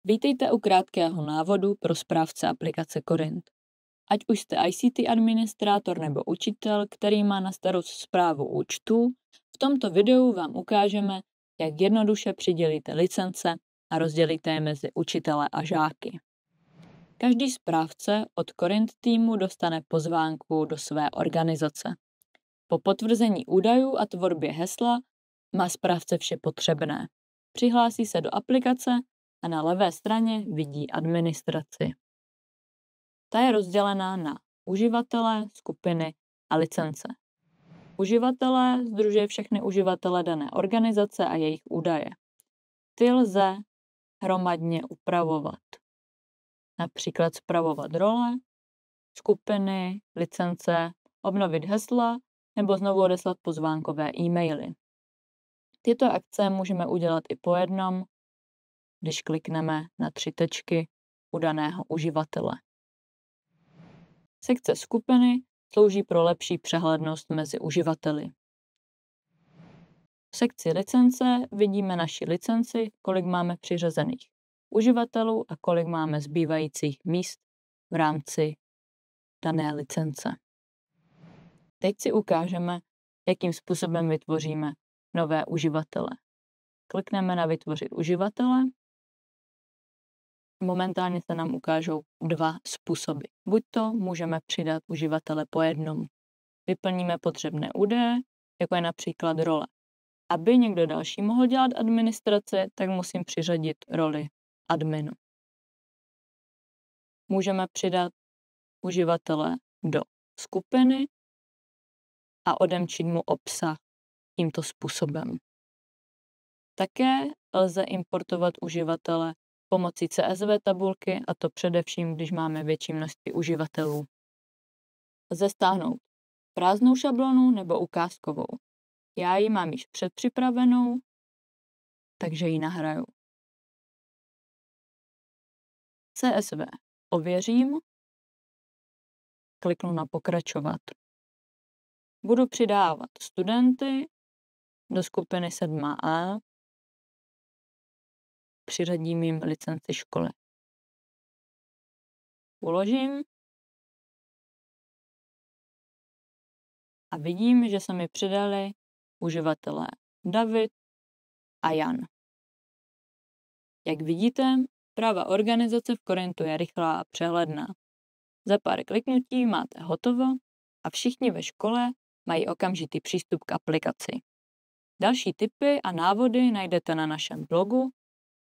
Vítejte u krátkého návodu pro správce aplikace Korint. Ať už jste ICT administrátor nebo učitel, který má na starost správu účtů, v tomto videu vám ukážeme, jak jednoduše přidělíte licence a rozdělíte je mezi učitele a žáky. Každý správce od Korint týmu dostane pozvánku do své organizace. Po potvrzení údajů a tvorbě hesla má správce vše potřebné. Přihlásí se do aplikace a na levé straně vidí administraci. Ta je rozdělená na uživatele, skupiny a licence. Uživatelé sdružuje všechny uživatele dané organizace a jejich údaje. Ty lze hromadně upravovat. Například spravovat role, skupiny, licence, obnovit hesla nebo znovu odeslat pozvánkové e-maily. Tyto akce můžeme udělat i po jednom, když klikneme na 3 tečky u daného uživatele. Sekce skupiny slouží pro lepší přehlednost mezi uživateli. V sekci licence vidíme naši licenci, kolik máme přiřazených uživatelů a kolik máme zbývajících míst v rámci dané licence. Teď si ukážeme, jakým způsobem vytvoříme nové uživatele. Klikneme na vytvořit uživatele. Momentálně se nám ukážou 2 způsoby. Buď to můžeme přidat uživatele po jednom. Vyplníme potřebné údaje, jako je například role. Aby někdo další mohl dělat administraci, tak musím přiřadit roli adminu. Můžeme přidat uživatele do skupiny a odemčit mu obsah tímto způsobem. Také lze importovat uživatele pomocí CSV tabulky, a to především, když máme větší množství uživatelů. Lze stáhnout prázdnou šablonu nebo ukázkovou. Já ji mám již předpřipravenou, takže ji nahraju. CSV ověřím, kliknu na pokračovat. Budu přidávat studenty do skupiny 7a, přiřadím jim licenci školy. Uložím a vidím, že se mi přidali uživatelé David a Jan. Jak vidíte, správa organizace v Korintu je rychlá a přehledná. Za pár kliknutí máte hotovo a všichni ve škole mají okamžitý přístup k aplikaci. Další tipy a návody najdete na našem blogu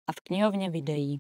a v knihovně videí.